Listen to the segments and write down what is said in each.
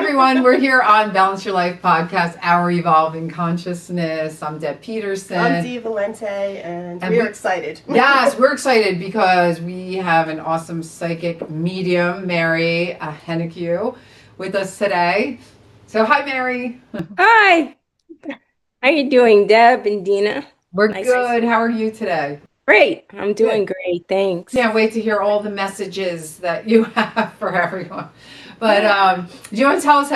everyone. We're here on Balance Your Life podcast, Our Evolving Consciousness. I'm Deb I'm Peterson. Dee Valente, and And we are we, excited. yes, we're excited because we have an awesome psychic medium, Mary Ahenakew, with us today. So, hi, Mary. Hi, how you doing, Deb and Dina? We're Nice. good. How are you today? Great. I'm Good. doing great. Thanks. Can't wait to hear all the messages that you have for everyone. But do you want to tell us,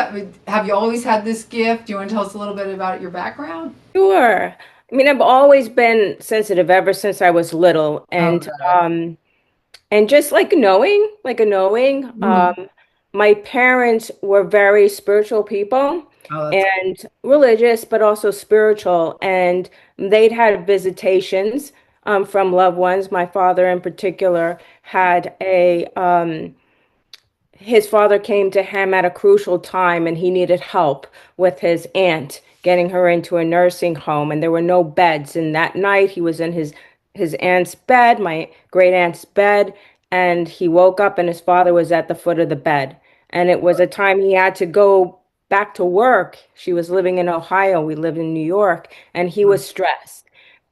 have you always had this gift? Do you want to tell us a little bit about your background? Sure. I mean, I've always been sensitive ever since I was little, Oh, good. and just like a knowing. Mhm. My parents were very spiritual people Oh, that's and religious, but also spiritual, and they'd had visitations from loved ones. My father, in particular, had a his father came to him at a crucial time and he needed help with his aunt getting her into a nursing home, and there were no beds, and that night he was in his aunt's bed, my great aunt's bed, and he woke up and his father was at the foot of the bed, and it was a time he had to go back to work. She was living in Ohio, we lived in New York, and he was stressed,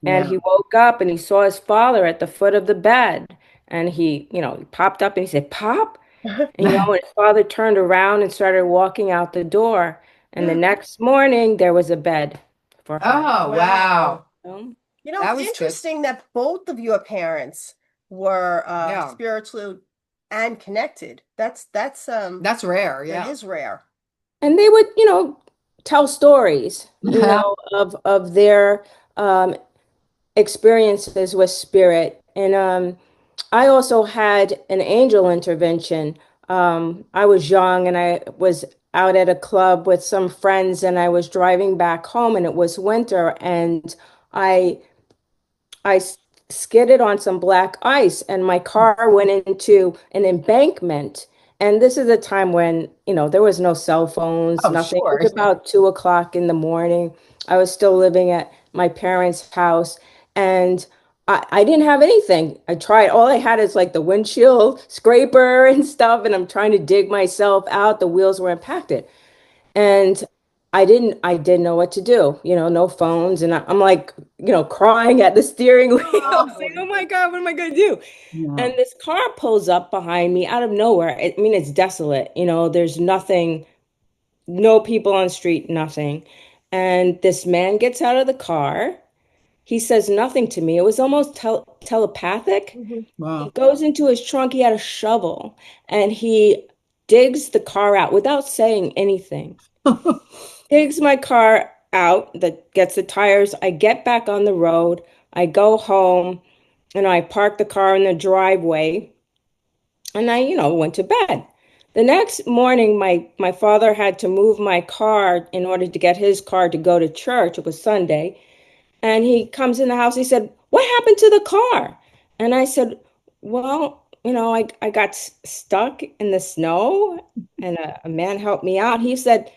and yeah. he woke up and he saw his father at the foot of the bed, and he popped up and he said, "Pop." And, his father turned around and started walking out the door. And the next morning, there was a bed for her. Oh, Wow. wow. So, That It's was good. interesting that both of your parents were Yeah. spiritual and connected. That's rare. That Yeah. is rare. and they would, tell stories, of their um, experiences with spirit. And I also had an angel intervention. I was young and I was out at a club with some friends and I was driving back home and it was winter and I I skidded on some black ice and my car went into an embankment. And this is a time when, there was no cell phones, Oh, nothing. It sure. was about 2 o'clock in the morning. I was still living at my parents' house and I didn't have anything. I tried, all I had is like the windshield scraper and stuff, and I'm trying to dig myself out. The wheels were impacted. And I didn't know what to do, no phones. And I'm like, crying at the steering wheel, saying, Oh, oh my God, what am I going to do? Yeah. And this car pulls up behind me out of nowhere. I mean, it's desolate, there's nothing, no people on the street, nothing. And this man gets out of the car. He says nothing to me. It was almost telepathic. mhm. He Wow. goes into his trunk. He had a shovel and he digs the car out without saying anything. Takes my car out, that gets the tires. I get back on the road. I go home and I park the car in the driveway and I, went to bed. The next morning, my father had to move my car in order to get his car to go to church. It was Sunday. And he comes in the house. He said, "What happened to the car?" And I said, "Well, I got stuck in the snow and a man helped me out." He said,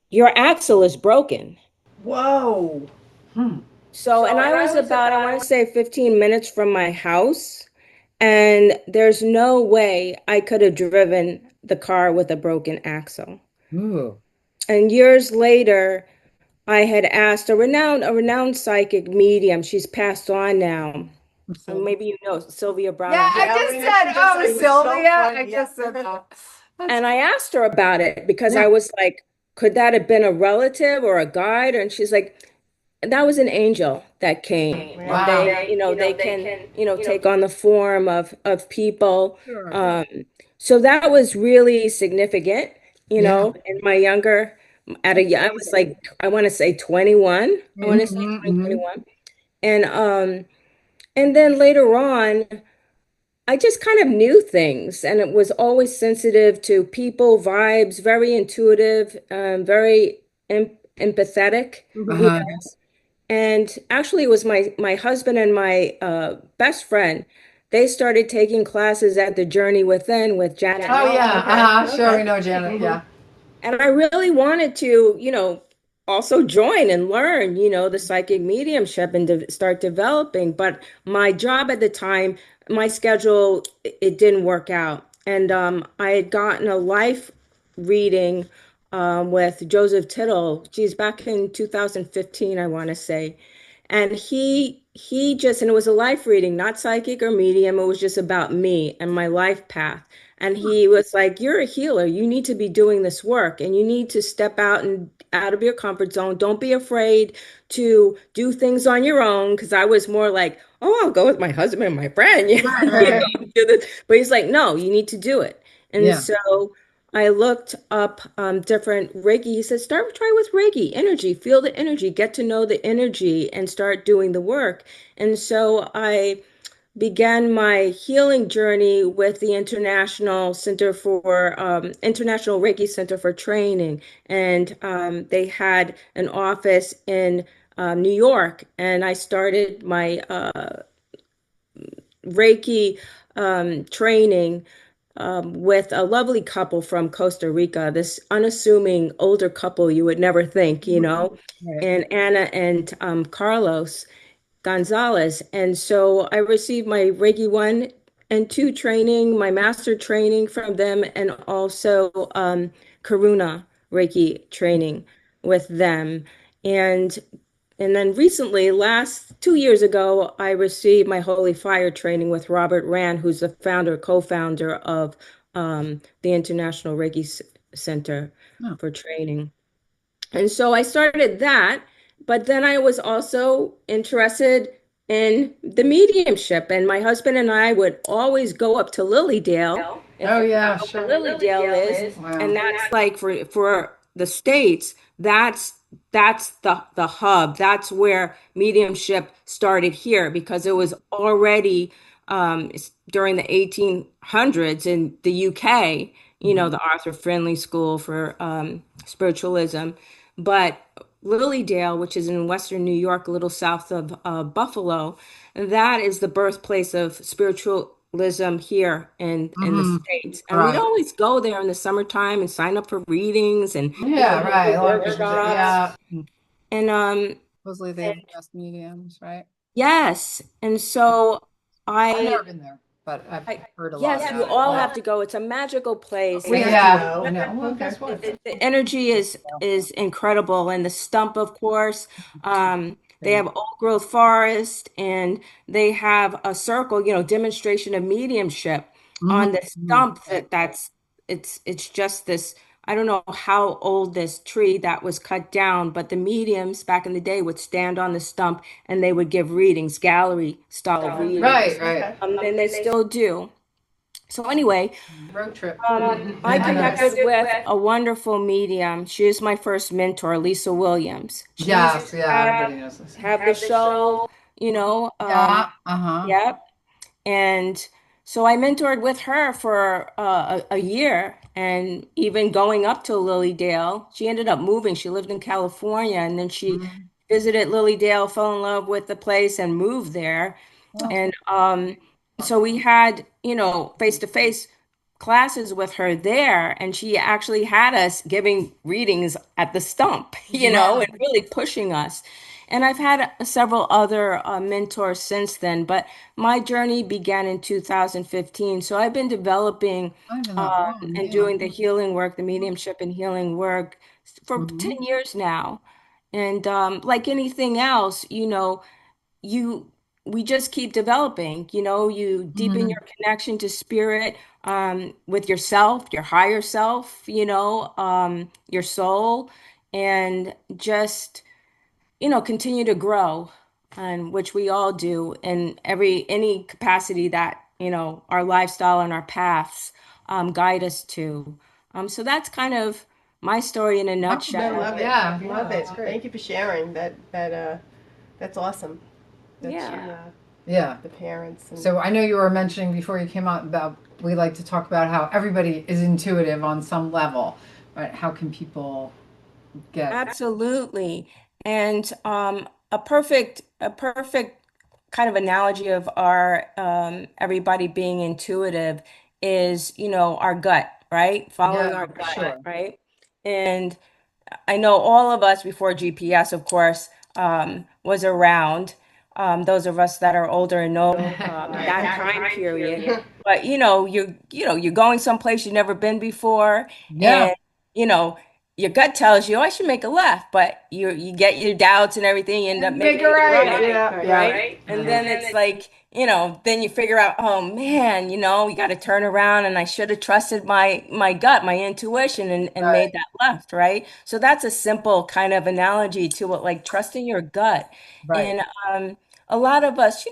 "Your axle is broken." Whoa. Hmm. So, and I was about, I want to say 15 minutes from my house, and there's no way I could have driven the car with a broken axle. Ooh. And years later, I had asked a renowned psychic medium, she's passed on now. And Sylvia. maybe Sylvia Brown. Yeah, I Yeah, just we know said, she just oh, it was so Sylvia. I fun. Yeah. just said that. That's And I asked her about it because yeah. I was like, could that have been a relative or a guide? And she's like, that was an angel that came. And Yeah. Wow. they can, take on the form of people. Sure. Um, so that was really significant, Yeah. in my younger, That's I was amazing. like, I want to say 21. I want to say Hmm. 20, Hmm. 21. And then later on, I just kind of knew things and it was always sensitive to people, vibes, very intuitive, very empathetic, you Uh-huh. know. And actually, it was my husband and my best friend. They started taking classes at the Journey Within with Janet Oh, Mock. yeah. Okay. Uh-huh. Sure, we Okay. know Janet. Hmm. Yeah. And I really wanted to, also join and learn, the psychic mediumship and start developing. But my job at the time, my schedule, it didn't work out. And I had gotten a life reading with Joseph Tittle. Geez, back in 2015, I want to say. And he just, and it was a life reading, not psychic or medium. It was just about me and my life path. And he was like, "You're a healer. You need to be doing this work, and you need to step out and out of your comfort zone. Don't be afraid to do things on your own." Because I was more like, "Oh, I'll go with my husband and my friend." Right, You right. know, do this. But he's like, "No, you need to do it." And Yeah. so I looked up different Reiki. He said, try with Reiki energy, feel the energy, get to know the energy, and start doing the work. And so I began my healing journey with the International Reiki Center for Training, and they had an office in New York, and I started my Reiki training with a lovely couple from Costa Rica, this unassuming older couple you would never think, Right. and Anna and Carlos Gonzalez. And so I received my Reiki 1 and 2 training, my master training from them, and also Karuna Reiki training with them. And and then recently, last 2 years ago, I received my Holy Fire training with Robert Rand, who's the founder, co-founder of the International Reiki Center Oh. for Training. And so I started that, but then I was also interested in the mediumship. And my husband and I would always go up to Lilydale, if Oh you know yeah, where sure. Lilydale is. Wow. And that's like for the States, that's the hub. That's where mediumship started here because it was already during the 1800s in the UK, Mhm. the Arthur Findlay School for spiritualism. But Lilydale, which is in Western New York, a little south of Buffalo, that is the birthplace of spiritualism here in the Mhm. States. And we'd Right. always go there in the summertime and sign up for readings and Yeah, go right. to A lot of people do. workshops. Yeah. And Supposedly they have the best mediums, right? yes, and so I've I never been there, but I've I, heard a lot yes, you about it. all Yeah. have to go. It's a magical place. We We have to have, go. I know. Well, Okay. guess what? The energy is incredible, and the stump, of course. They have old growth forest, and they have a circle, demonstration of mediumship on the Mm-hmm. stump. It's just this. I don't know how old this tree that was cut down, but the mediums back in the day would stand on the stump and they would give readings, gallery style Right, readings. right. Okay. And they still do. So anyway, Road trip. I Nice. connected with a wonderful medium. She is my first mentor, Lisa Williams. She used Yes, to yeah, everybody knows this. have the show, Yeah, uh-huh. yep. And so I mentored with her for a year and even going up to Lilydale. She ended up moving. She lived in California and then she Mhm. visited Lilydale, fell in love with the place and moved there. Well, And so we had, face-to-face classes with her there, and she actually had us giving readings at the stump, wow. and really pushing us. And I've had several other mentors since then, but my journey began in 2015. So I've been developing Not even that long, and yeah. doing the healing work, the mediumship and healing work for Hmm. 10 years now. And like anything else, you we just keep developing, you deepen Hmm. your connection to spirit, with yourself, your higher self, your soul, and just continue to grow, and which we all do in any capacity that our lifestyle and our paths guide us to. So that's kind of my story in a Oh, I nutshell. love it. yeah, yeah, Love it. that's great. Thank you for sharing that's awesome. That Yeah. she Yeah. the parents and So I know you were mentioning before you came out about we like to talk about how everybody is intuitive on some level, right? How can people get Absolutely. And a perfect kind of analogy of our everybody being intuitive is, our gut, right? yeah, Following our for gut, sure. right? And I know all of us before GPS, of course, was around. Those of us that are older and know right. that time period. But you're going someplace you've never been before, Yeah. you know, your gut tells you, oh, I should make a left, but you get your doubts and everything, you end up And make making it it right. right, Yeah, yeah. right? And Yeah. then it's like, then you figure out, oh man, we got to turn around and I should have trusted my gut, my intuition and Right, made that left, right? So that's a simple kind of analogy to what like trusting your gut. right. And a lot of us,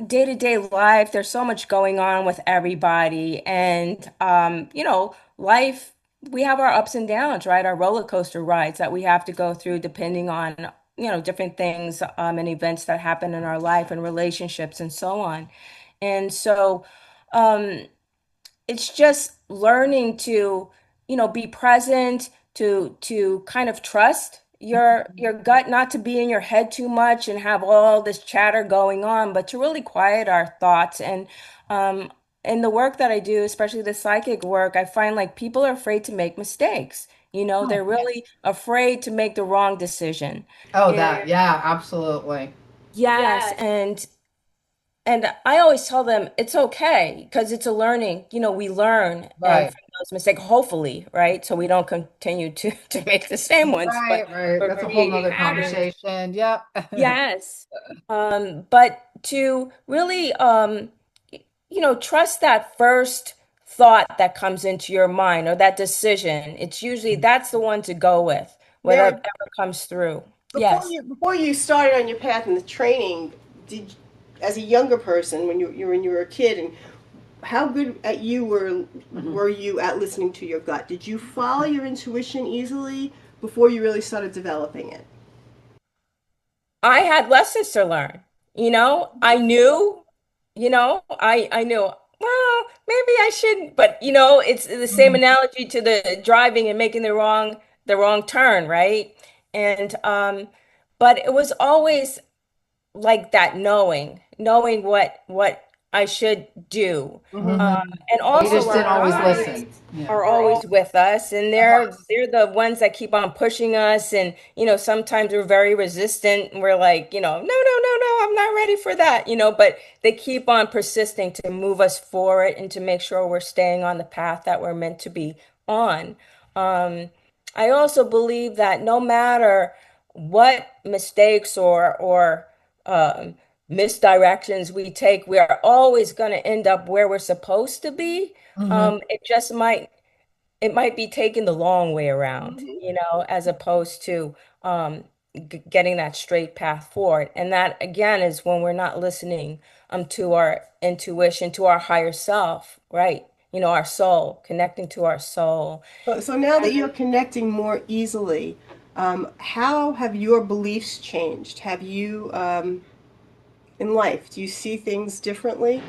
day-to-day life, there's so much going on with everybody. And life, we have our ups and downs, right? Our roller coaster rides that we have to go through depending on, different things and events that happen in our life and relationships and so on. And so um, it's just learning to be present, to kind of trust your gut, not to be in your head too much and have all this chatter going on, but to really quiet our thoughts. And in the work that I do, especially the psychic work, I find like people are afraid to make mistakes. Oh, They're really afraid to make the wrong decision. oh, And that. Yeah, absolutely. yes, and I always tell them it's okay because it's a learning. We learn and Right. from those mistakes, hopefully, right? So we don't continue to to make the same ones, but Right, right. or That's a whole create nother patterns. conversation. Yep. Yes. But to really trust that first thought that comes into your mind or that decision. It's usually that's the one to go with, Mary, whatever comes through. before Yes. you started on your path in the training, did as a younger person when you were a kid, and how good at you were you at listening to your gut? Did you follow your intuition easily before you really started developing it? I had lessons to learn. I knew, I knew, well, maybe I shouldn't, but it's the same Mhm. analogy to the driving and making the wrong turn, right? And but it was always like that knowing what I should do. Mm-hmm. Um, Mhm. and You also just our didn't always guides listen. Yeah. are always with us, and they're Uh-huh. they're the ones that keep on pushing us. And sometimes we're very resistant, and we're like, no, no, no, no, I'm not ready for that. But they keep on persisting to move us forward and to make sure we're staying on the path that we're meant to be on. Um, I also believe that no matter what mistakes or um, misdirections we take, we are always going to end up where we're supposed to be. Mhm. It might be taken the long way around, as opposed to getting that straight path forward. And that again is when we're not listening to our intuition, to our higher self, right? Our soul, connecting to our soul. So now that you're connecting more easily, how have your beliefs changed? Have you in life? Do you see things differently?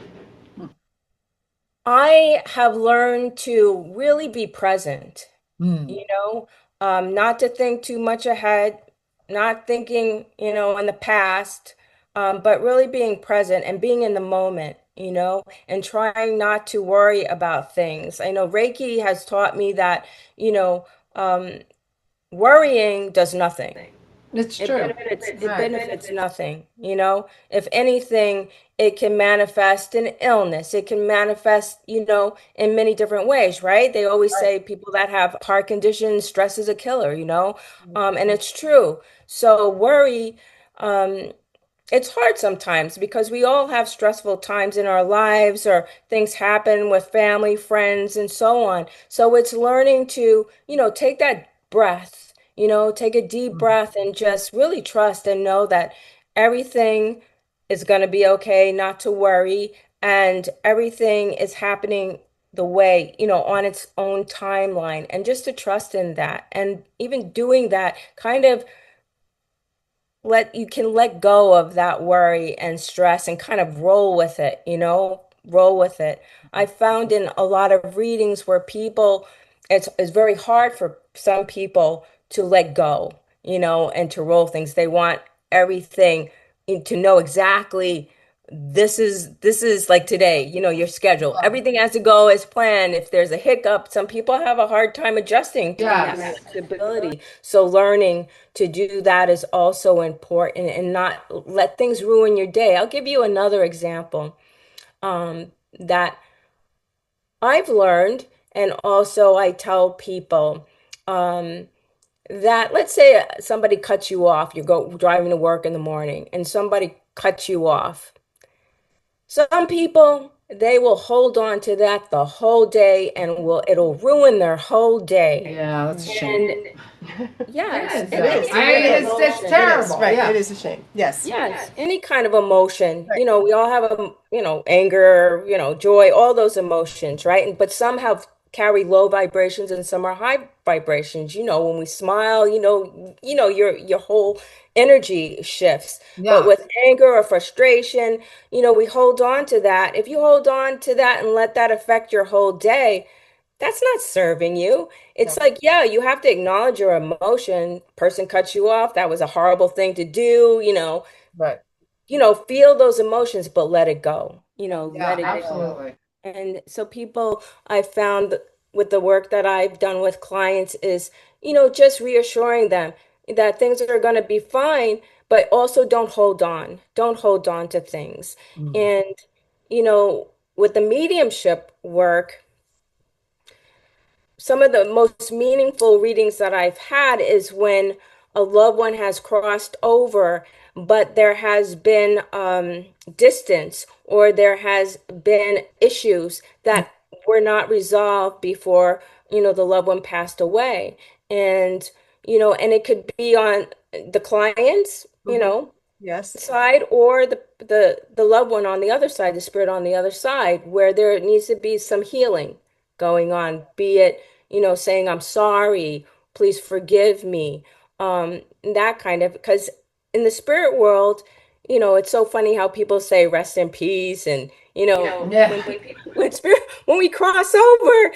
I have learned to really be present, Mm. you know, not to think too much ahead, not thinking, in the past, but really being present and being in the moment, and trying not to worry about things. I know Reiki has taught me that, you know, um, worrying does nothing. It's It true. benefits it Right. benefits nothing, If anything, it can manifest in illness. It can manifest, in many different ways, right? They always Right. say people that have heart conditions, stress is a killer. And it's true. So worry, um, it's hard sometimes because we all have stressful times in our lives or things happen with family, friends, and so on. So it's learning to, take that breath, take a deep Mhm. breath and just really trust and know that everything is going to be okay, not to worry, and everything is happening the way, on its own timeline, and just to trust in that. And even doing that kind of let go of that worry and stress and kind of roll with it, roll with it. I found in a lot of readings where it's very hard for some people to let go, and to roll things. They want everything to know exactly this is like today, your schedule. Yeah. Everything has to go as planned. If there's a hiccup, some people have a hard time adjusting to that Yes. flexibility. So learning to do that is also important and not let things ruin your day. I'll give you another example that I've learned, and also I tell people. um, that let's say somebody cuts you off, you go driving to work in the morning and somebody cuts you off. Some people, they will hold on to that the whole day and will it'll ruin their whole day. Yeah, that's a shame. And It yes, is, It though. is. any It I mean, kind really of is. it's emotion. It is. terrible. Right. Yeah. It is a shame. Yes. Yes, any kind of emotion. Right. We all have a, anger, joy, all those emotions, right? And but some have carry low vibrations and some are high vibrations. When we smile, your whole energy shifts. But Yeah. with anger or frustration, we hold on to that. If you hold on to that and let that affect your whole day, that's not serving you. It's No. like, yeah, you have to acknowledge your emotion. Person cuts you off. That was a horrible thing to do, But feel those emotions, but let it go. Let yeah, it go. absolutely. And so people I found with the work that I've done with clients is, just reassuring them that things are going to be fine, but also don't hold on. Don't hold on to things. Mm. And, with the mediumship work, some of the most meaningful readings that I've had is when a loved one has crossed over, but there has been distance or there has been issues that were not resolved before, the loved one passed away. And, and it could be on the client's, Hmm. Yes. side or the loved one on the other side, the spirit on the other side, where there needs to be some healing going on, be it, saying I'm sorry, please forgive me, that kind of, because in the spirit world, it's so funny how people say rest in peace and Yeah. when we cross over,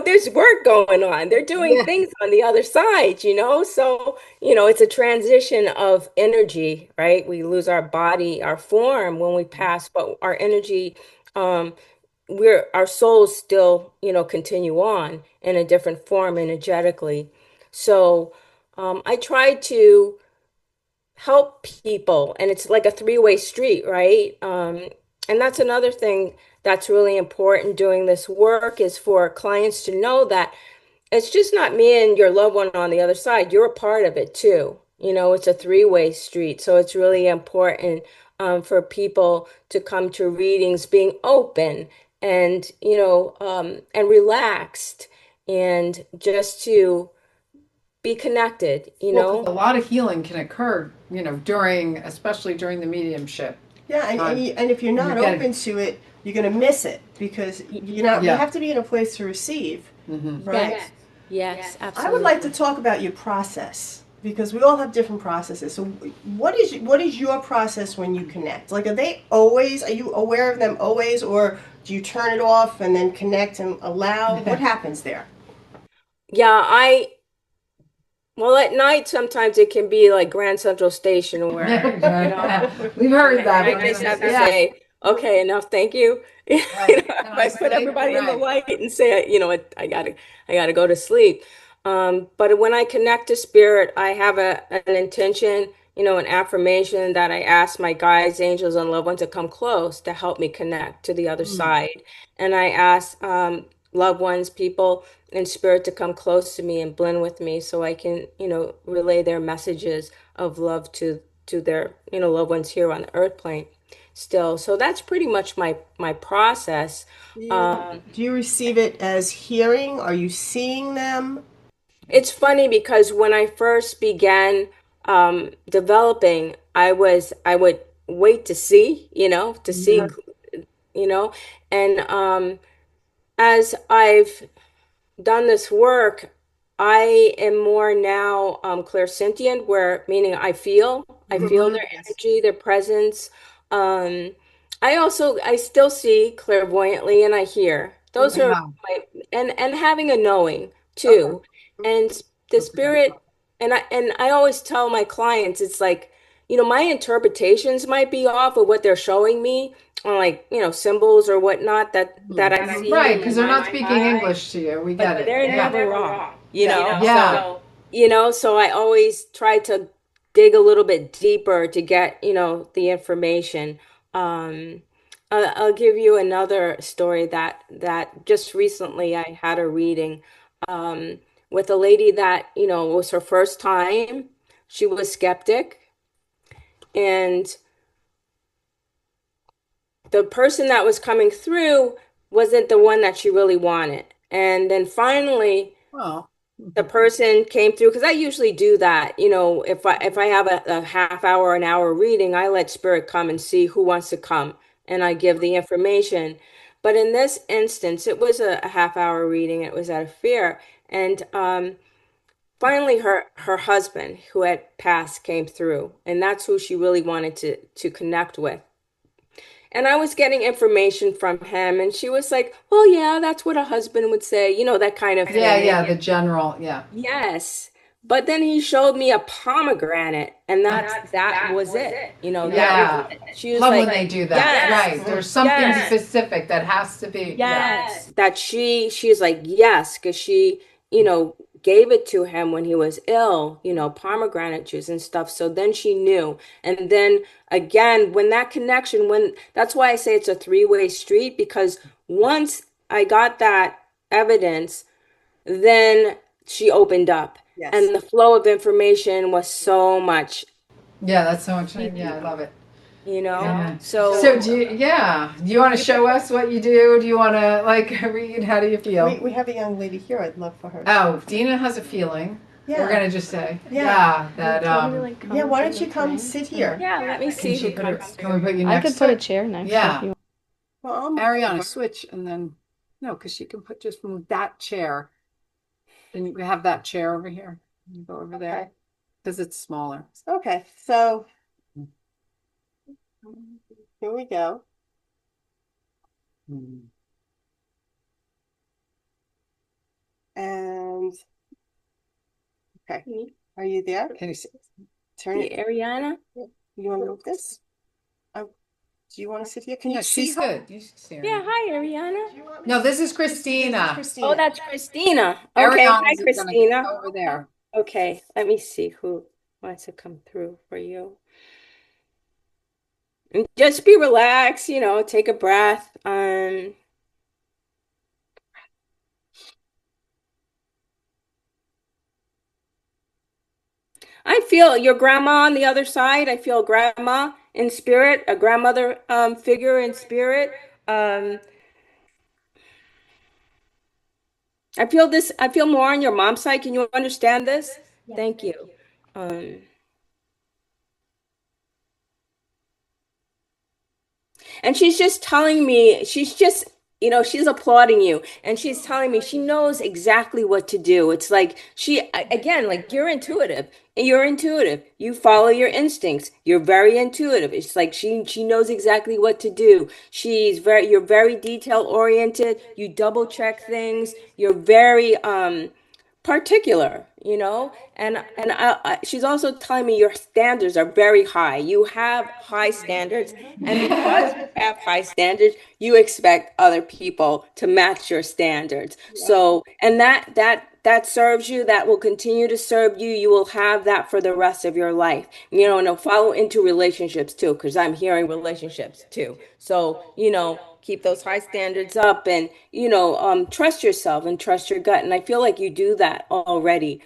there's work going on. They're doing Yeah. things on the other side, so it's a transition of energy, right? We lose our body, our form when we pass, but our energy, um, our souls still, continue on in a different form energetically. So, I try to help people, and it's like a three-way street, right? And that's another thing that's really important doing this work is for clients to know that it's just not me and your loved one on the other side. You're a part of it too. It's a three-way street. So it's really important for people to come to readings being open and, and relaxed and just to be connected, Well, because a lot of healing can occur, during, especially during the mediumship. Yeah, Time. and if you're You not get open it. to it, you're going to miss it because you're not. You Yeah. have to be in a place to receive, Hmm. right? Yes. Yes, I would like to absolutely. talk about your process because we all have different processes. So, what is your process when you connect? Like, are they always? Are you aware of them always, or do you turn it off and then connect and allow? What happens there? Yeah, well, at night sometimes it can be like Grand Central Station where, We've heard that. I But just have to yeah. say, okay, enough, thank you. Right. Can If I I put sleep? everybody in the Right. light and say, I gotta go to sleep. But when I connect to spirit, I have an intention, an affirmation that I ask my guides, angels, and loved ones to come close to help me connect to the other Mm. side. And I ask loved ones, people in spirit to come close to me and blend with me so I can, relay their messages of love to their, loved ones here on the earth plane still. So that's pretty much my process. Do you receive it as hearing? Are you seeing them? It's funny because when I first began developing, I would wait to see, to see, Mhm. you know, and as I've done this work, I am more now clairsentient, where meaning I feel Mhm. their Yes. energy, their presence. Um, I still see clairvoyantly and I hear. Those are Wow. my and having a knowing Okay. too. And the spirit and I always tell my clients it's like, my interpretations might be off of what they're showing me on like, symbols or whatnot that I see Right, in my because they're not mind's speaking eye, English to you. We but get it. they're Yeah. never wrong, Yeah. Yeah. So, so I always try to dig a little bit deeper to get, the information. Um, I'll give you another story that just recently I had a reading. Um, with a lady that, was her first time. She was skeptic, and the person that was coming through wasn't the one that she really wanted. And then finally, Well, the person came through because I usually do that. If I have a half hour, an hour reading, I let spirit come and see who wants to come, and I give the information. But in this instance, it was a half hour reading. It was at a fair, and finally, her husband, who had passed, came through, and that's who she really wanted to connect with. And I was getting information from him, and she was like, "Well, yeah, that's what a husband would say," that kind of yeah, thing. yeah, the general, yeah. Yes. But then he showed me a pomegranate, and that was it. That was Yeah. it. She was Love like, when they do that. yes, Right. There's something yes, specific that has to be. Yeah. yes. That she's like, yes, because she, gave it to him when he was ill, pomegranate juice and stuff. So then she knew. And then again, when that connection, when that's why I say it's a three-way street, because once I got that evidence, then she opened up, Yes. and the flow of information was so much Yeah, that's so much. Yeah, I easier, love it. you know? Yeah. So So do you want to show us what you do? Do you want to like read? How do you feel? We have a young lady here. I'd love for her. Oh, Dina has a feeling. Yeah. We're gonna just say, Yeah. that Yeah, why don't you come sit here? yeah, let me see who can comes we through. put you I next could put to a it? chair next Yeah. if you want. Well, I'll move Ariana, over. switch and then no, because she can put just move that chair. Then you have that chair over here. You go over there Okay. because it's smaller. Okay, so here we go. Mm. And okay, are you there? Can you see? Turn See, it. Ariana? You want to move this? Do you want to sit here? Can Yeah, you see she's her? good. You can see her. Yeah, hi, Ariana. No, this is This Christina. is Oh, Christina. that's Christina. Okay, hi, Ariana's gonna Christina. go over there. Okay, let me see who wants to come through for you. And just be relaxed, take a breath. I feel your grandma on the other side. I feel grandma in spirit, a grandmother figure in spirit. Um, I feel this, I feel more on your mom's side. Can you understand this? Thank you. Um, And she's just telling me, she's applauding you. And she's telling me she knows exactly what to do. It's like again, like you're intuitive. You're intuitive. You follow your instincts. You're very intuitive. It's like she knows exactly what to do. You're very detail oriented. You double check things. You're very particular, she's also telling me your standards are very high. You have high standards, and because you have high standards, you expect other people to match your standards. Yep. So, and that serves you, that will continue to serve you. You will have that for the rest of your life, and it'll follow into relationships too, because I'm hearing relationships too. So, keep those high standards up, and trust yourself and trust your gut, and I feel like you do that already.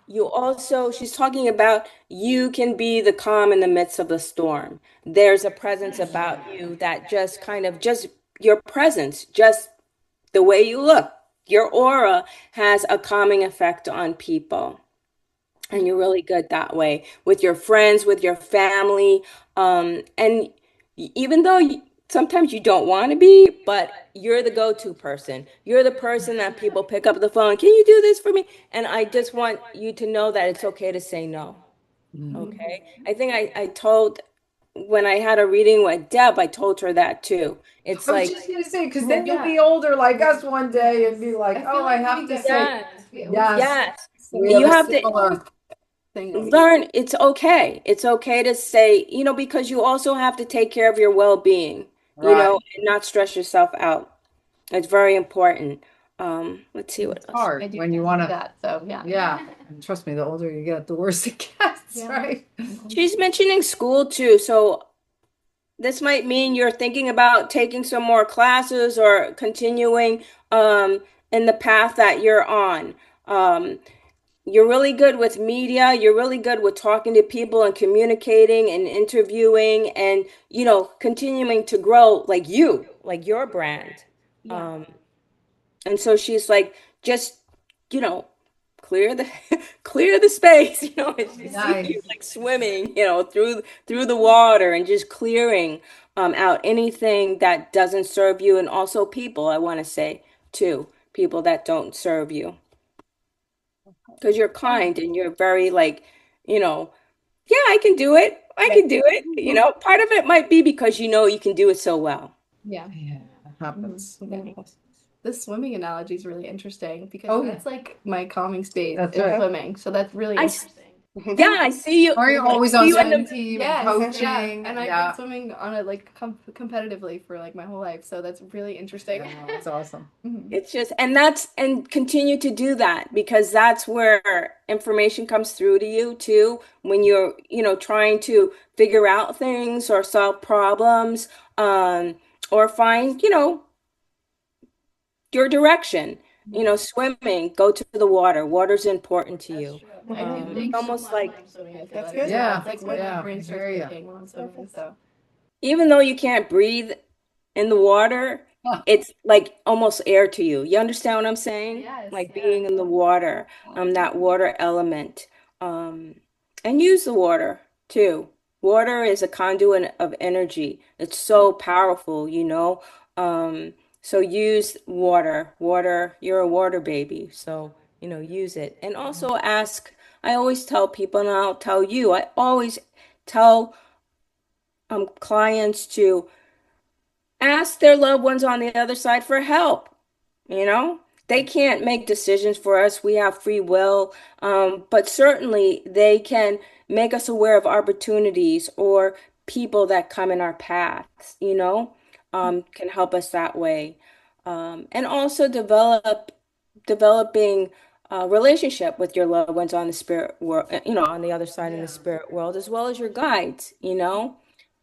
You also, she's talking about you can be the calm in the midst of the storm. There's a presence about you that just kind of just your presence, just the way you look, your aura has a calming effect on people. And you're really good that way with your friends, with your family. And even though sometimes you don't want to be, but you're the go-to person. You're the person that people pick up the phone. Can you do this for me? And I just want you to know that it's okay to say no. Okay. I think I told when I had a reading with Deb, I told her that too. It's I was like, just gonna say, because then you'll be older like us one day and be like, oh, I have to say, yes, yes, yes. we have You a have to similar thing. learn it's okay. It's okay to say, because you also have to take care of your well-being, Right. and not stress yourself out. It's very important. Let's see what It's else. hard when you want to, That, so yeah. yeah. And trust me, the older you get, the worse it gets, right? She's mentioning school too, so this might mean you're thinking about taking some more classes or continuing in the path that you're on. You're really good with media. You're really good with talking to people and communicating and interviewing and, continuing to grow like your brand. Yeah. Um, and so she's like, just, you know, clear the clear the space, and she see you Nice. like swimming, through the water and just clearing out anything that doesn't serve you, and also people, I want to say too, people that don't serve you. Because you're kind and you're very like, yeah, I can do it. I Yeah. can do it. Part of it might be because you can do it so well. Yeah. Yeah, it happens. Thanks. The swimming analogy is really interesting because Oh, yeah. that's like my calming state That's is right. swimming. So that's really I s- interesting. yeah, I see you. Or you're I always see on you in swim the team and Yes, coaching. yeah. And I've Yeah. been swimming on a like competitively for like my whole life. So that's really interesting. Yeah, that's awesome. Mhm. It's just, and continue to do that, because that's where information comes through to you too, when you're, trying to figure out things or solve problems, or find, your direction. Swimming, go to the water. Water's important to That's you. true. I do It's think so almost much when like, I'm swimming. I feel That's like good. Yeah. It's like where Yeah, my brain I starts hear ya. thinking when I'm swimming. So even though you can't breathe in the water, Huh. it's like almost air to you. You understand what I'm saying? yes, Like yeah. being in the water, that water element. Um, and use the water too. Water is a conduit of energy. It's so powerful. Um, so use water. Water, you're a water baby. So, use it. And also ask, I always tell people, and I'll tell you, I always tell clients to ask their loved ones on the other side for help. You know, they can't make decisions for us. We have free will, but certainly they can make us aware of opportunities or people that come in our paths, can help us that way. And also developing a relationship with your loved ones on the spirit world, on the other side in the spirit world, as well as your guides.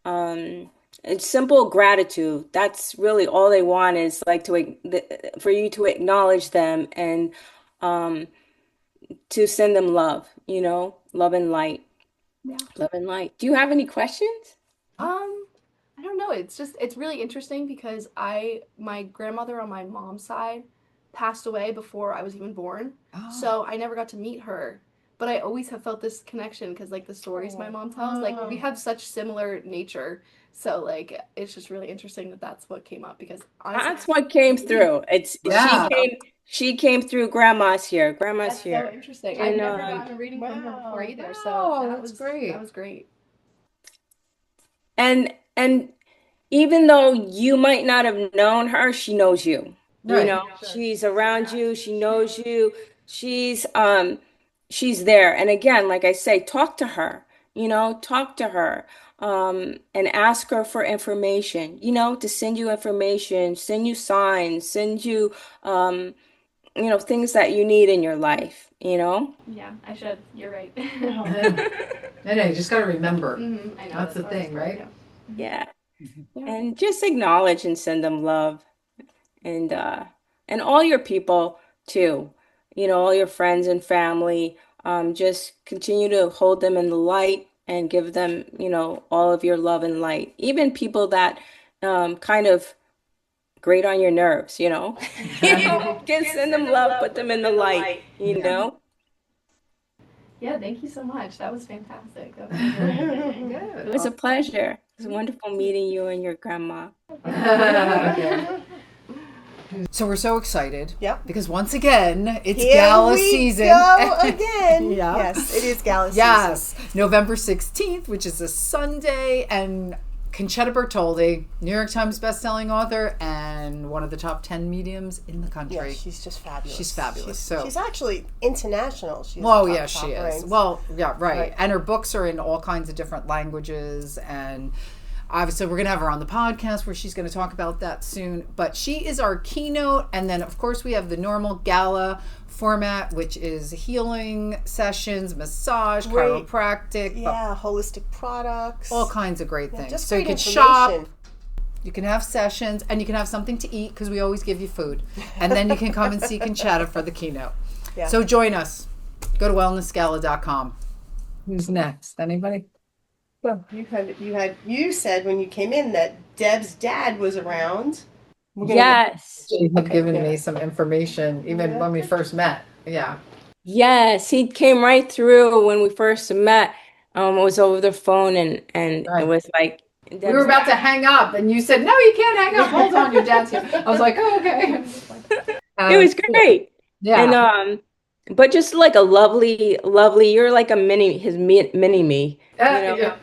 Um, it's simple gratitude. That's really all they want, is like for you to acknowledge them and um, to send them love, love and light, Yeah. love and light. Do you have any questions? Um, I don't know. It's really interesting because my grandmother on my mom's side passed away before I was even born. Oh. So I never got to meet her. But I always have felt this connection because like the stories my mom tells, like we have such similar nature. So like it's just really interesting that that's what came up because honestly That's what came through. It's Yeah. she came through. Grandma's here. Grandma's that's so here. interesting. I've And never gotten a reading from her before Wow. either. Wow, So that's great. That was great. and even though you might not have known her, she knows you. Right. She's around you, she knows you. She's she's there. And again, like I say, talk to her. Talk to her. And ask her for information, to send you information, send you signs, send you things that you need in your life. Yeah, I should. You're right. No, you just got to remember. I know That's the what I was thing, right? Yeah. Yeah. And just acknowledge and send them love. And all your people too, all your friends and family. Just continue to hold them in the light and give them, all of your love and light. Even people that kind of grate on your nerves, just send them love, put them in the light. Yeah, thank you so much. That was fantastic. That was really It Good. was a pleasure. It was wonderful meeting you and your grandma. Okay. So we're so excited. Yep. Because once again, it's Here gala we season. go again. Yeah. Yes, it is gala season. Yes. November 16th, which is a Sunday, and Conchetta Bertoldi, New York Times bestselling author and one of the top 10 mediums in the country. Yeah, she's just fabulous. She's fabulous. She's actually international. She's Well, top- yeah, top she is. ranks. Well, yeah, right. Right. And her books are in all kinds of different languages. And obviously, we're going to have her on the podcast where she's going to talk about that soon. But she is our keynote. And then, of course, we have the normal gala format, which is healing sessions, massage, Great. chiropractic, Yeah, holistic products. all kinds of great things. Just So you great can shop. information. You can have sessions, and you can have something to eat because we always give you food. And then you can come and see Conchetta for the keynote. Yeah. So join us. Go to wellnessgala.com. Who's next? Anybody? Well, you said when you came in that Deb's dad was around. We're gonna get. Yes. She had Okay, given yeah. me some information even Yeah. when we first met. Yeah. Yes, he came right through when we first met. It was over the phone and it Right. was like We were Deb's about to hang up, and you said, "No, you can't hang up. Hold on, your dad's here." I was like, "Oh, okay." it was Yeah. great. And Yeah. but just like a lovely, lovely, you're like a mini me, Yeah.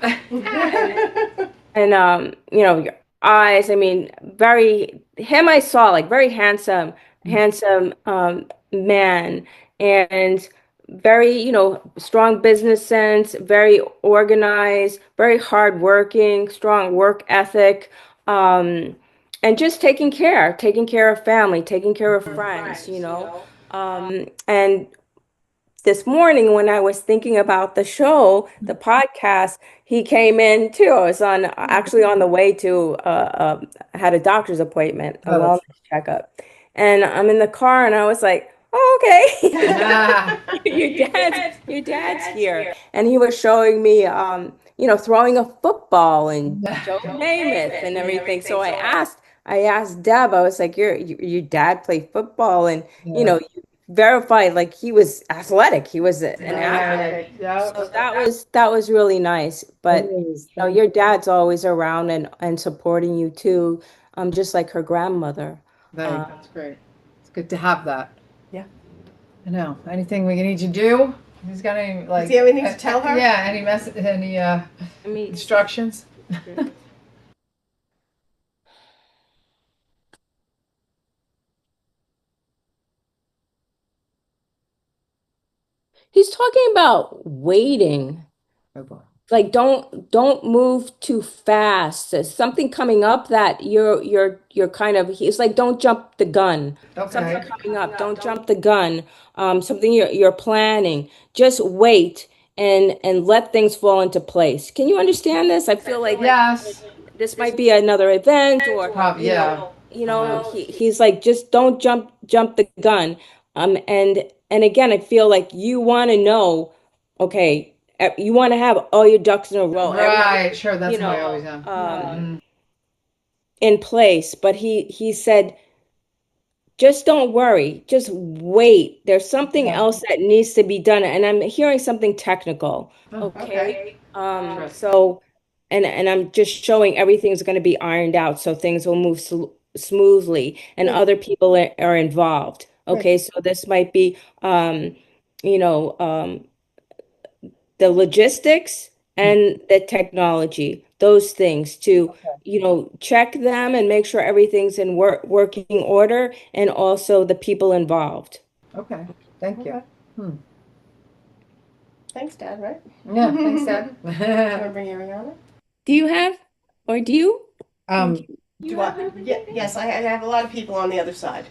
and your eyes, I mean, very him I saw like very handsome man and very, strong business sense, very organized, very hardworking, strong work ethic, and just taking care of family, taking care of friends, and this morning when I was thinking about the show, the podcast, he came in too. I was on actually on the way to I had a doctor's appointment, a Oh, wellness that's checkup, and I'm in the car and I was like, oh, okay, ah, your dad's here, and he was showing me, throwing a football and Joe Namath and everything. So I asked Deb, I was like, your dad played football, and you yeah. know verified like he was athletic. He was an athlete. Right. Yeah. So that was really nice. It But is. Thank your dad's always around and supporting you too, just like her grandmother. you. That's great. It's good to have that. Yeah. I know. Anything we need to do? He's got any like? Does he have anything to tell her? Yeah. Any I mean, instructions? he's talking about waiting. Oh boy. Like don't move too fast. There's something coming up that you're kind of he's like don't jump the gun. Something Okay. coming up, don't jump the gun. Something you're planning. Just wait and let things fall into place. Can you understand this? I feel like Yes. this might be another event or Probably. Yeah. he's like just don't jump the gun. And again I feel like you want to know, okay, you want to have all your ducks in a row, everything, Right. Sure. you That's how I know always am. in place, but he said just don't worry, just wait, there's something Yeah. else that needs to be done, and I'm hearing something technical. Oh, Okay. interesting. So and I'm just showing everything's going to be ironed out so things will move smoothly and Good. other people are involved. Good. Okay, so this might be you know the logistics and the technology, those things to, check them and make sure everything's in working order, and also the people involved. Okay. Thank you. Okay. Hmm. Thanks, Dad. Right? Yeah. Thanks, Do you want to Dad. bring Ariana? Do you have, or do you? um. Do you want? Yes, I have a lot of people on the other side.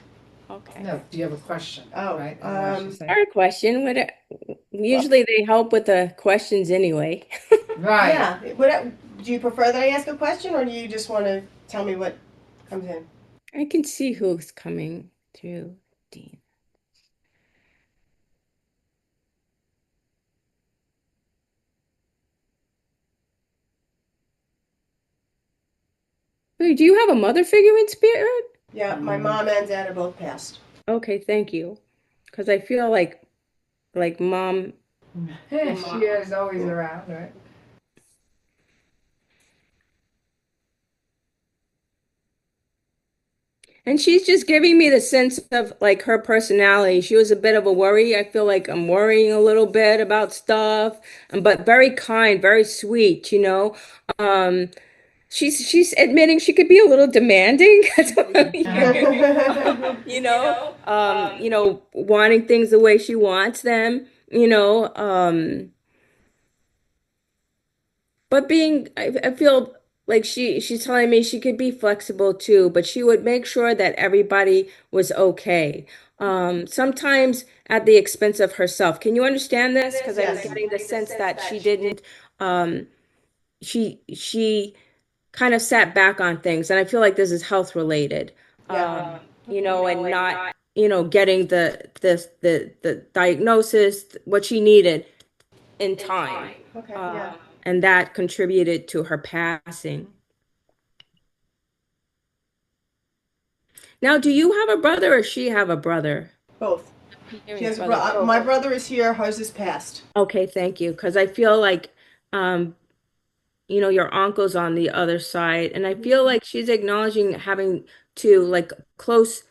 Okay. No. Do you have a question? Oh, Right. Is that what she's saying? Our question, Well, usually they help with the questions anyway. Right. yeah. Do you prefer that I ask a question, or do you just want to tell me what comes in? I can see who's coming through, Dean. Wait, do you have a mother figure in spirit? Yeah, my mom and dad are both passed. Okay, thank you. Because I feel like mom. She is always around, right? And she's just giving me the sense of like her personality. She was a bit of a worry. I feel like I'm worrying a little bit about stuff, but very kind, very sweet, you know. Um, she's admitting she could be a little demanding, wanting things the way she wants them, but I feel like she's telling me she could be flexible too, but she would make sure that everybody was okay. Sometimes at the expense of herself. Can you understand this? Because I'm Yes. getting the sense that she didn't, she kind of sat back on things, and I feel like this is health related. Yeah. And not getting the diagnosis, what she needed in time. Okay. Um, Yeah. and that contributed to her passing. Now, do you have a brother or she have a brother? Both. She Hearing has a brother. brother. My brother is here. Hers is passed. Okay, thank you. Because I feel like, um, your uncle's on the other side, and I feel like she's acknowledging having to like close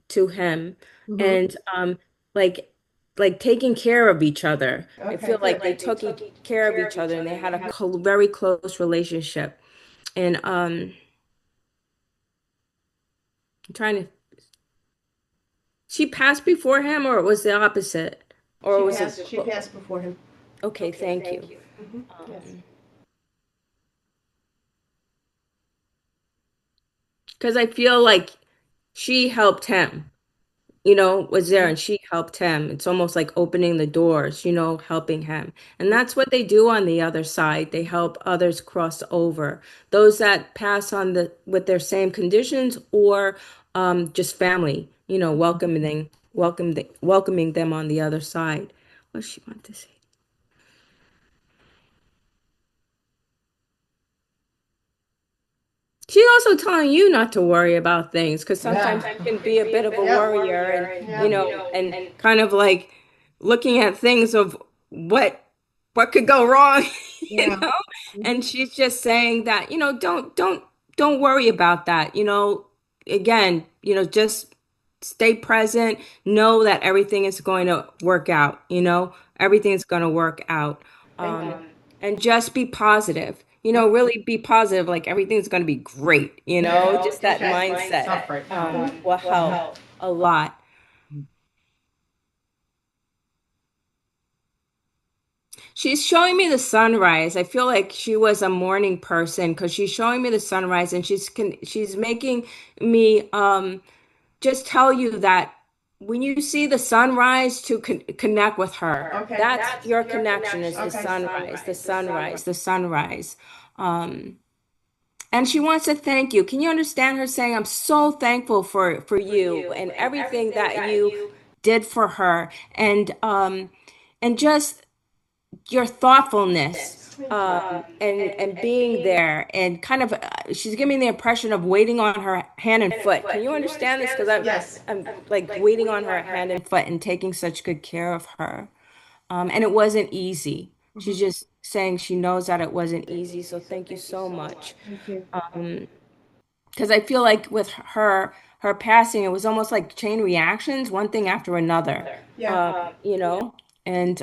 to him, Mm-hmm. and like taking care of each other. I Okay. feel like Good. they took care of each other, and they had a very close relationship. And I'm trying to. She passed before him, or it was the opposite, or She was it? passed. She passed before him. Okay, thank you. Yes. Because I feel like she helped him, was there and she helped him. It's almost like opening the doors, helping him. And that's what they do on the other side. They help others cross over. Those that pass on with their same conditions or just family, welcoming them on the other side. What she want to say? She's also telling you not to worry about things because sometimes Yeah. you can be a bit of a worrier and Yeah. and kind of like looking at things of what could go wrong, you Yeah. know? And she's just saying that, don't worry about that. Again, just stay present, know that everything is going to work out, everything's going to work out. Thank you. And just be positive, really be positive, like everything's going to be great, Yeah. just that Okay. mindset Tough right now. will help a lot. She's showing me the sunrise. I feel like she was a morning person because she's showing me the sunrise and she's making me just tell you that when you see the sunrise to connect with her. Okay. That's your connection is the Okay. sunrise, the sunrise, the sunrise. Um, and she wants to thank you. Can you understand her saying, I'm so thankful for you and everything that you did for her and just your thoughtfulness and being there and kind of she's giving me the impression of waiting on her hand and foot. Can you understand this? Because Yes. I'm like waiting on her hand and foot and taking such good care of her. And it wasn't easy. She's just saying she knows that it wasn't easy. So thank you so much. Thank you. Because I feel like with her passing, it was almost like chain reactions, one thing after another. Yeah. You know, and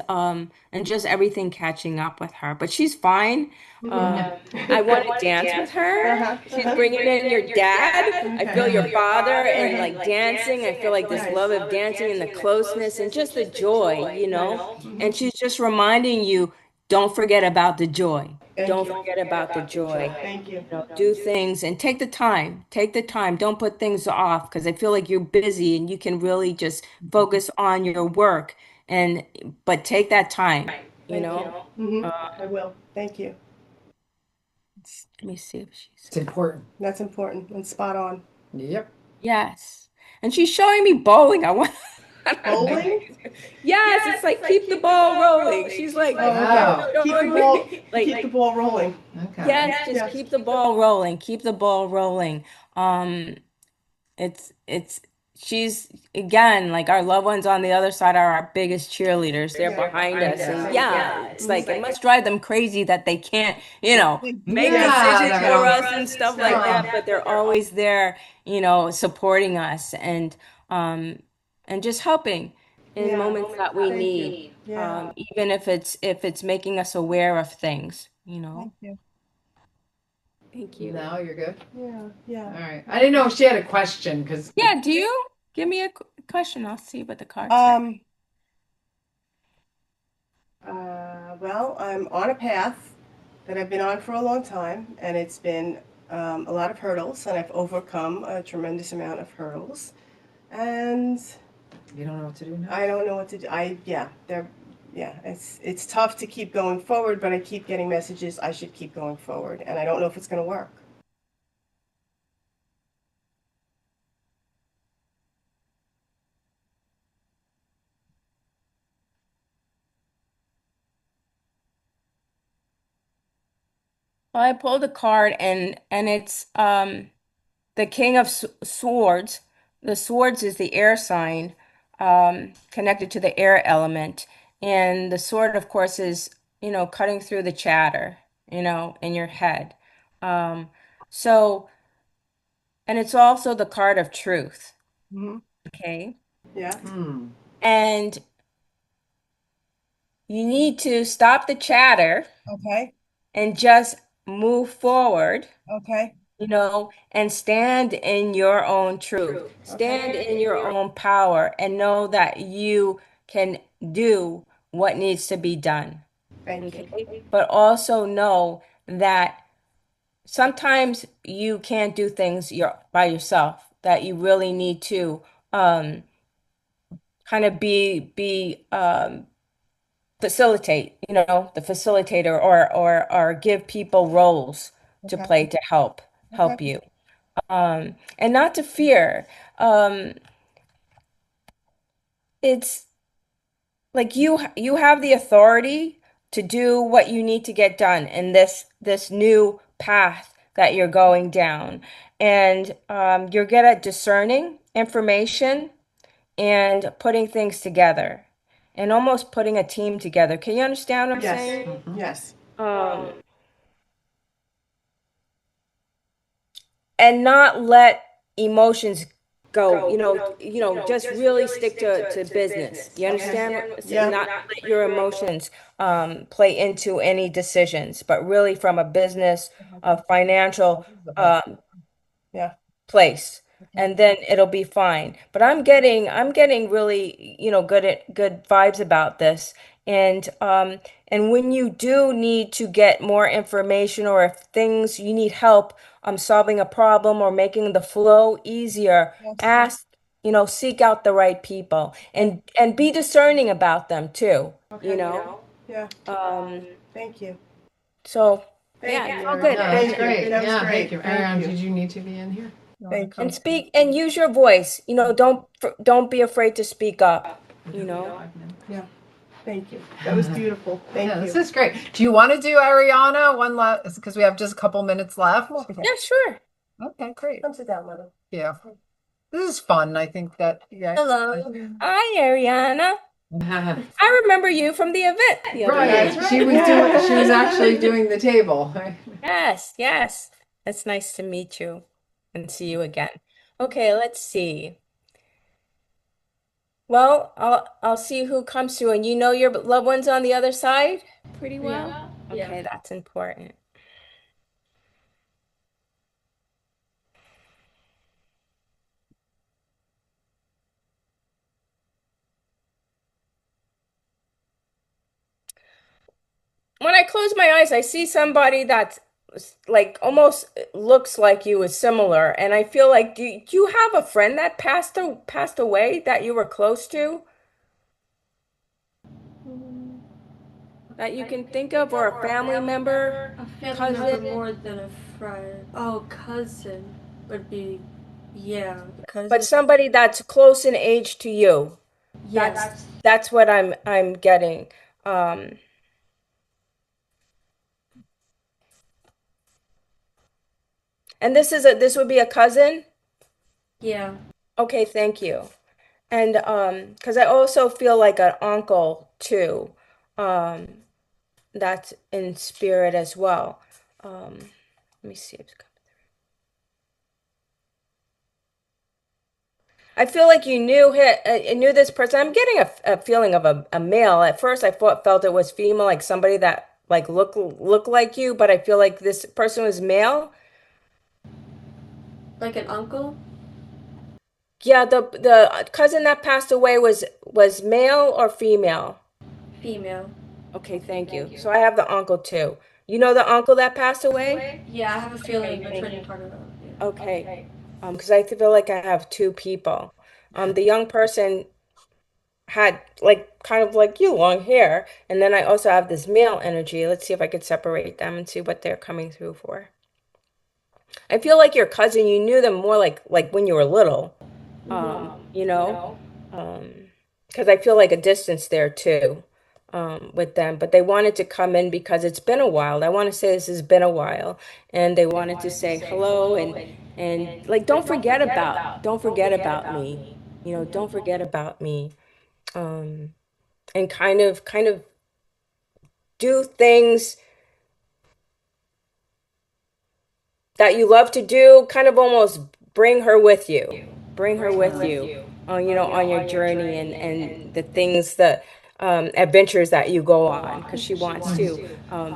just everything catching up with her. But she's fine. Yeah. I want to dance with her. Uh-huh. She's bringing in your dad. I feel your father and Okay. like dancing. I feel like this love of dancing and the closeness and just the joy, Nice. And she's just reminding you, don't forget about the joy. Thank Don't you. forget about the joy. Thank you. Do things and take the time. Take the time. Don't put things off because I feel like you're busy and you can really just focus on your work and but take that time, Thank you. I will. Thank you. Let me see if she's It's important. That's important and spot on. Yep. yes. And she's showing me bowling. I want Bowling? yes, it's like keep the ball rolling. She's like Oh, Wow. okay. Keep the showing ball. me like Keep the ball rolling. Okay. yes, just Yes. keep the ball rolling. Keep the ball rolling. It's she's again like our loved ones on the other side are our biggest cheerleaders. They're behind us, and yeah, it's like it must drive them crazy that they can't, make Yeah. decisions for That us and stuff like Oh. that. But they're always there, supporting us um and just helping in Yeah. moments that we Thank you. need, Yeah. even if it's making us aware of things. Thank you. Thank you. No, you're good. Yeah. All Yeah. right. I didn't know if she had a question because Yeah, do you give me a question? I'll see what the cards say. Um. Well, I'm on a path that I've been on for a long time, and it's been a lot of hurdles, and I've overcome a tremendous amount of hurdles, and you don't know what to do now. I don't know what to do. It's tough to keep going forward, but I keep getting messages I should keep going forward, and I don't know if it's going to work. Well, I pulled a card and it's the King of Swords. The swords is the air sign, connected to the air element. And the sword, of course, is, cutting through the chatter, in your head. Um, so, and it's also the card of truth. Hmm. Okay. Yeah. Hmm. And you need to stop the chatter Okay. and just move forward, Okay. and stand in your own truth, stand in your own power, and know that you can do what needs to be done. Thank you. Okay. But also know that sometimes you can't do things by yourself, that you really need to um, kind of be facilitate, the facilitator, or give people roles to Okay. play to help Okay. you. And not to fear. Um, it's like you have the authority to do what you need to get done in this new path that you're going down. And you're good at discerning information and putting things together and almost putting a team together. Can you understand what I'm Yes. saying? Yes. Um, and not let emotions go, just really stick to business. You understand what I'm saying? Yeah. Not let your emotions play into any decisions, but really from a business, financial Yeah. place, Okay. and then it'll be fine. But I'm getting really, good vibes about this. And when you do need to get more information, or if things you need help solving a problem or making the flow easier, Yes. ask, seek out the right people, and be discerning about them too, you Okay. know. Yeah. Um, Thank you. so Thank yeah, you, it's all Mary. good. No, that's Thank you. great. That was Yeah, great. thank you. Thank Aaron, you. did you need to be in here? You wanna Thank come? And you. speak and use your voice. Don't be afraid to speak up, you know. Yeah. Thank you. That was beautiful. Thank Yeah, you. this is great. Do you want to do Ariana one last? Because we have just a couple minutes left. Come over here. Yeah, sure. Okay, great. Come sit down, Mother. Yeah, this is fun. I think that. Yeah. Hello. Hi, Ariana. I remember you from the event the other Right. day. That's She was doing. She was actually doing the table. Yes, yes. It's nice to meet you and see you again. Okay, let's see. Well, I'll see who comes through, and you know your loved ones on the other side pretty well? Yeah. Okay, that's important. When I close my eyes, I see somebody that's like almost looks like you, is similar, and I feel like do you have a friend that passed away that you were close to that you can think of, or a family member, A family member cousin, more than a friend. Oh, cousin would be, yeah, but cousin. somebody that's close in age to you. That's Yes. that's what I'm getting. Um, and this would be a cousin? Yeah. Okay, thank you. And because I also feel like an uncle too. Um, that's in spirit as well. Let me see. I feel like you knew I knew this person. I'm getting a feeling of a male. At first, I felt it was female, like somebody that like look like you, but I feel like this person was male. Like an uncle? Yeah, the cousin that passed away was male or female? Female. Okay, thank you. So I have the uncle too. You know the uncle that passed away? Yeah, I have a Okay, feeling which thank one you. you're talking about. Yeah. Okay. Because I feel like I have two people. The young person had like kind of like you, long hair, and then I also have this male energy. Let's see if I could separate them and see what they're coming through for. I feel like your cousin, you knew them more like when you were little. Um, you know, because I feel like a distance there too. with them, but they wanted to come in because it's been a while. I want to say this has been a while, and they wanted to say hello and like don't forget about me, don't forget about me, um, and kind of do things that you love to do, kind of almost bring her with you, bring her with you on, on your journey and the things that adventures that you go on, because she wants to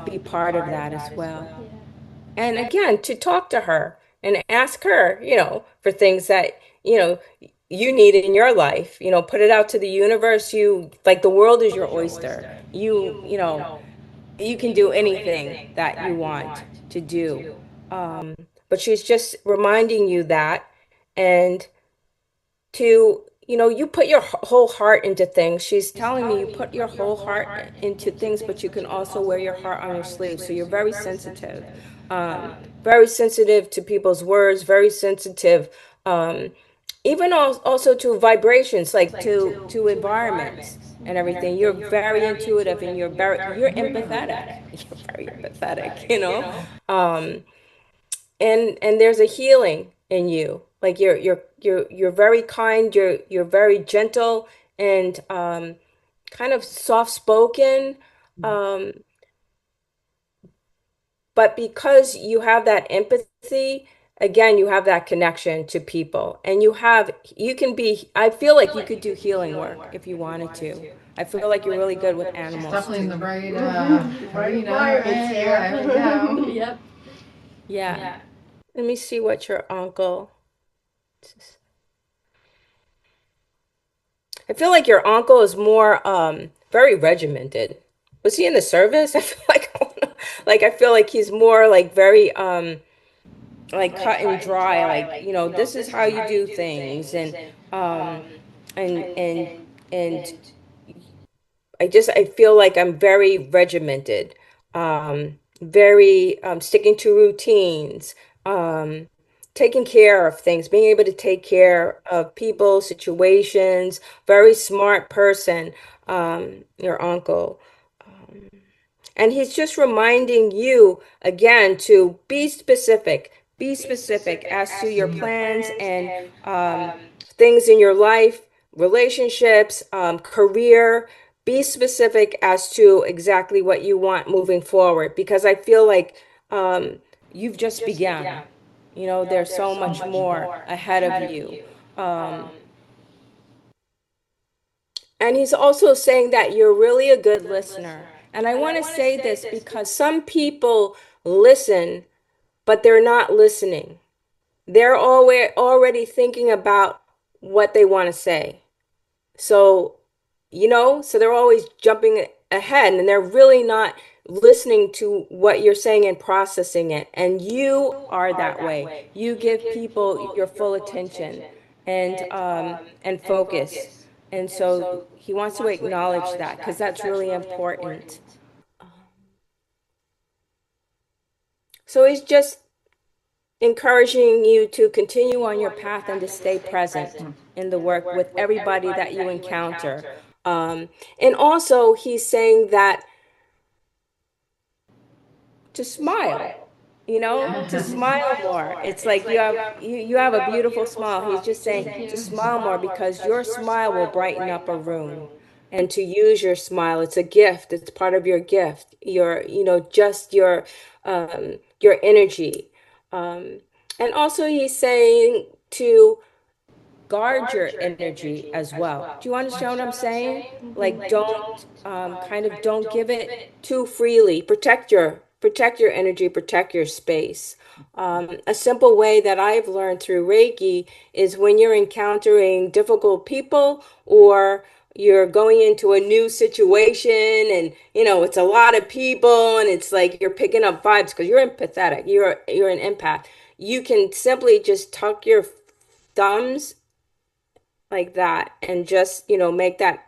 be part of that as well. Yeah. And again, to talk to her and ask her, for things that, you need in your life, put it out to the universe. You like the world is your oyster. You can do anything that you want to do. Um, but she's just reminding you that, and to, you put your whole heart into things. She's telling me you put your whole heart into things, but you can also wear your heart on your sleeve. So you're um, very sensitive to people's words, very sensitive, um, even also to vibrations, like to environments and everything. You're very intuitive, and you're empathetic. You're very empathetic, Um, and there's a healing in you. Like you're very kind, you're very gentle, and kind of soft spoken. Um, but because you have that empathy, again, you have that connection to people, and you can be, I feel like you could do healing work if you wanted to. I feel like you're really good with She's animals definitely in the too. right Right arena. environments Right? here. Yeah, there we go. Yep. Yeah. Let me see what your uncle. I feel like your uncle is more very regimented. Was he in the service? I feel like I feel like he's more like very like cut and dry, like, this is how you do things, um and and I feel like I'm very regimented, very sticking to routines, um, taking care of things, being able to take care of people, situations, very smart person, your uncle. And he's just reminding you again to be specific as to your plans and things in your life, relationships, career. Be specific as to exactly what you want moving forward, because I feel like you've just begun. There's so much more ahead of you. Um, And he's also saying that you're really a good listener. And I want to say this because some people listen, but they're not listening. They're already thinking about what they want to say. So, so they're always jumping ahead, and they're really not listening to what you're saying and processing it. And you are that way. You give people your full attention and focus. And so he wants to acknowledge that, because that's really important. So he's just encouraging you to continue on your path and to stay present in the work with everybody that you encounter. And also, he's saying that to smile, to smile more. It's like you have a beautiful smile. He's just saying Thank to you. smile more, because your smile will brighten up a room. And to use your smile, it's a gift. It's part of your gift. Just your energy. Um, and also, he's saying to guard your energy as well. Do you understand what I'm saying? Like, don't don't give it too freely. Protect your energy, protect your space. A simple way that I've learned through Reiki is when you're encountering difficult people, or you're going into a new situation, and it's a lot of people, and it's like you're picking up vibes because you're empathetic, you're an empath. You can simply just tuck your thumbs like that, and just make that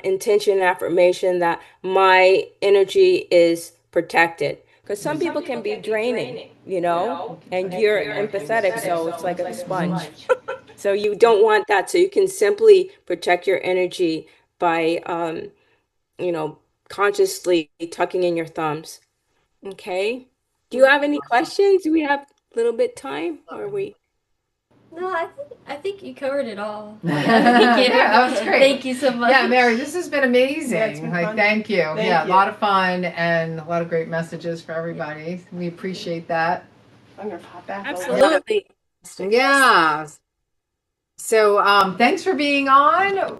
intention affirmation that my energy is protected, because some people can be draining, and you're empathetic, so it's like a sponge. So you don't want that, so you can simply protect your energy by you know consciously tucking in your thumbs. Okay. Do you have any questions? Do we have a little bit time or are we? No, I think you covered it all. Yeah, Thank you. that was great. Thank you so much. Yeah, Mary, this has been amazing. Yeah, it's been like, fun. thank you. Thank Yeah, you. a lot of fun and a lot of great messages for everybody. We appreciate that. I'm gonna pop back over. Absolutely. Yeah. So, thanks for being on.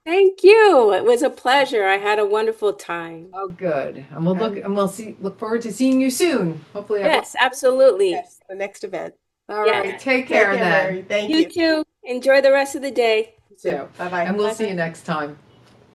Thank you. It was a pleasure. I had a wonderful time. Oh, good. And look forward to seeing you soon. Hopefully, Yes, absolutely. Yes, the next event. all Yes. right. Take care then. Mary. Thank You you. too. Enjoy the rest of the day. You too. Bye bye. And we'll see Bye-bye. you next time.